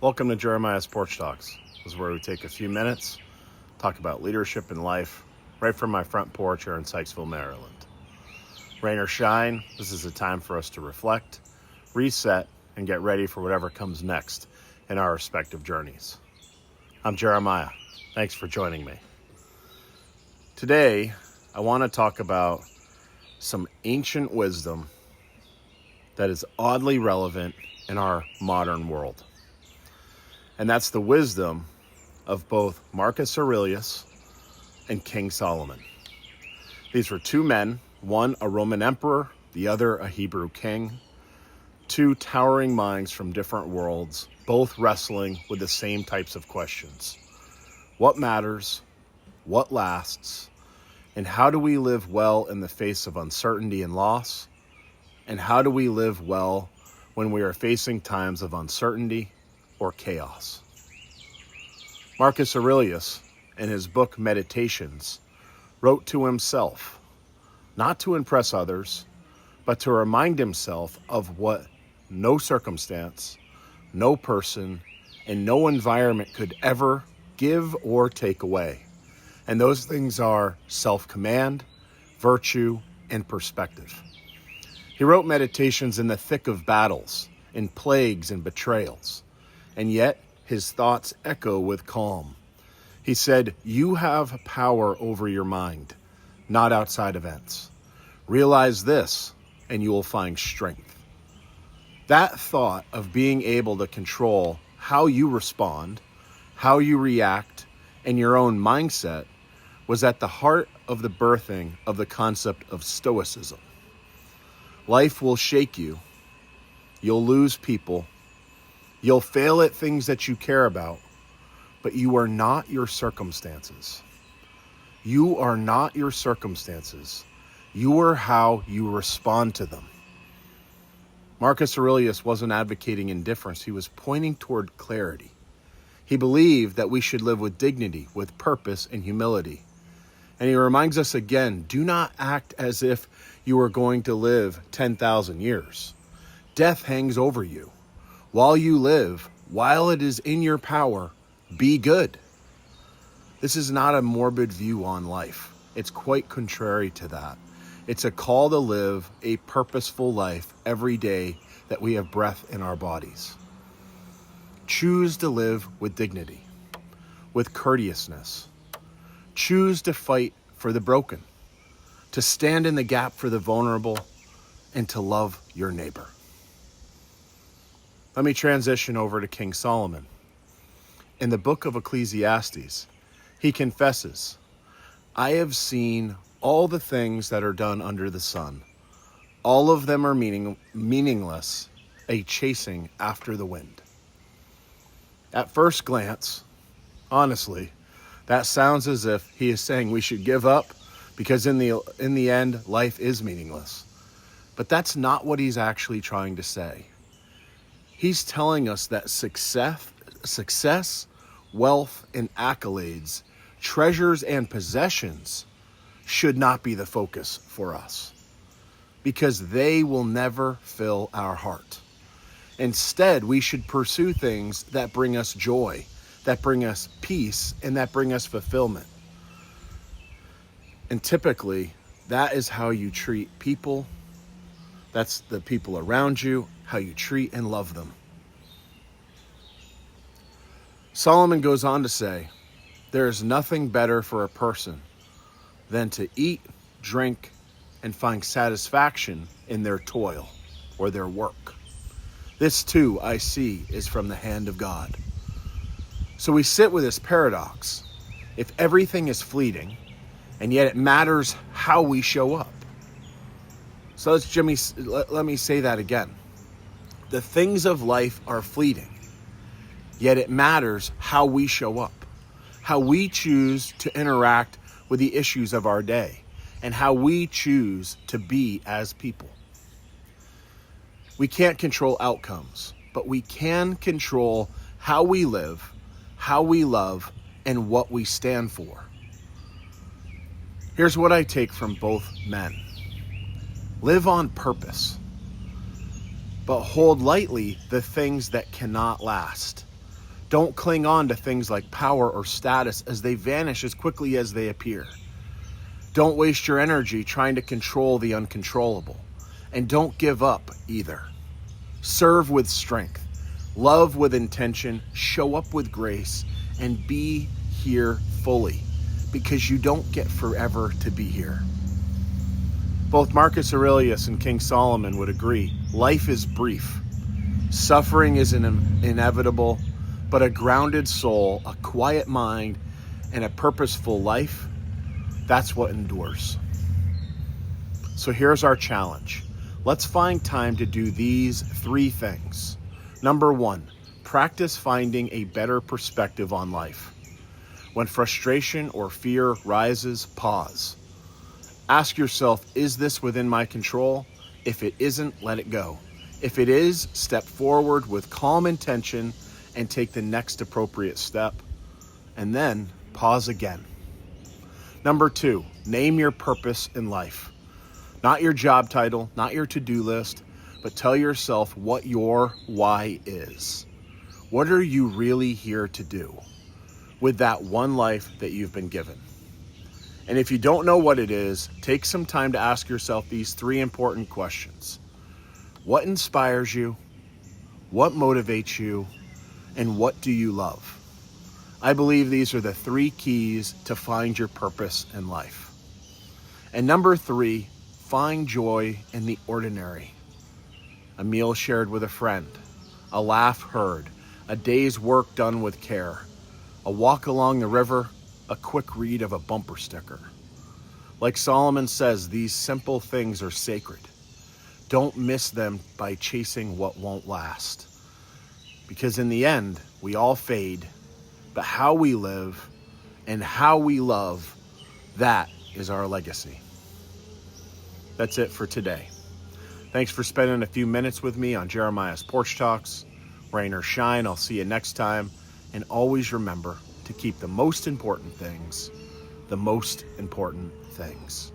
Welcome to Jeremiah's Porch Talks. This is where we take a few minutes, talk about leadership in life, right from my front porch here in Sykesville, Maryland. Rain or shine, this is a time for us to reflect, reset, and get ready for whatever comes next in our respective journeys. I'm Jeremiah. Thanks for joining me. Today, I want to talk about some ancient wisdom that is oddly relevant in our modern world. And that's the wisdom of both Marcus Aurelius and King Solomon. These were two men, one a Roman emperor, the other a Hebrew king, two towering minds from different worlds, both wrestling with the same types of questions. What matters? What lasts? And how do we live well in the face of uncertainty and loss? And how do we live well when we are facing times of uncertainty or chaos? Marcus Aurelius, in his book Meditations, wrote to himself, not to impress others, but to remind himself of what no circumstance, no person, and no environment could ever give or take away. And those things are self-command, virtue, and perspective. He wrote Meditations in the thick of battles, in plagues and betrayals, and yet his thoughts echo with calm. He said, "You have power over your mind, not outside events. Realize this, and you will find strength." That thought of being able to control how you respond, how you react, and your own mindset was at the heart of the birthing of the concept of Stoicism. Life will shake you. You'll lose people. You'll fail at things that you care about, but you are not your circumstances. You are not your circumstances. You are how you respond to them. Marcus Aurelius wasn't advocating indifference. He was pointing toward clarity. He believed that we should live with dignity, with purpose, and humility. And he reminds us again, do not act as if you are going to live 10,000 years. Death hangs over you. While you live, while it is in your power, be good. This is not a morbid view on life. It's quite contrary to that. It's a call to live a purposeful life every day that we have breath in our bodies. Choose to live with dignity, with courteousness. Choose to fight for the broken, to stand in the gap for the vulnerable, and to love your neighbor. Let me transition over to King Solomon. In the book of Ecclesiastes, he confesses, "I have seen all the things that are done under the sun. All of them are meaningless, a chasing after the wind." At first glance, honestly, that sounds as if he is saying we should give up because in the end, life is meaningless. But that's not what he's actually trying to say. He's telling us that success, wealth, and accolades, treasures and possessions should not be the focus for us because they will never fill our heart. Instead, we should pursue things that bring us joy, that bring us peace, and that bring us fulfillment. And typically, that is how you treat people. That's the people around you, how you treat and love them. Solomon goes on to say, "There is nothing better for a person than to eat, drink, and find satisfaction in their toil or their work. This too, I see, is from the hand of God." So we sit with this paradox. If everything is fleeting, and yet it matters how we show up. So let me say that again. The things of life are fleeting, yet it matters how we show up, how we choose to interact with the issues of our day, and how we choose to be as people. We can't control outcomes, but we can control how we live, how we love, and what we stand for. Here's what I take from both men. Live on purpose, but hold lightly the things that cannot last. Don't cling on to things like power or status, as they vanish as quickly as they appear. Don't waste your energy trying to control the uncontrollable. And don't give up either. Serve with strength, love with intention, show up with grace, and be here fully, because you don't get forever to be here. Both Marcus Aurelius and King Solomon would agree, life is brief. Suffering is inevitable, but a grounded soul, a quiet mind, and a purposeful life, that's what endures. So here's our challenge. Let's find time to do these 3 things. Number 1, practice finding a better perspective on life. When frustration or fear rises, pause. Ask yourself, is this within my control? If it isn't, let it go. If it is, step forward with calm intention and take the next appropriate step. And then pause again. Number 2, name your purpose in life. Not your job title, not your to-do list, but tell yourself what your why is. What are you really here to do with that one life that you've been given? And if you don't know what it is, take some time to ask yourself these 3 important questions. What inspires you? What motivates you? And what do you love? I believe these are the 3 keys to find your purpose in life. And number 3, find joy in the ordinary. A meal shared with a friend, a laugh heard, a day's work done with care, a walk along the river, a quick read of a bumper sticker. Like Solomon says, these simple things are sacred. Don't miss them by chasing what won't last. Because in the end, we all fade, but how we live and how we love, that is our legacy. That's it for today. Thanks for spending a few minutes with me on Jeremiah's Porch Talks. Rain or shine, I'll see you next time. And always remember to keep the most important things, the most important things.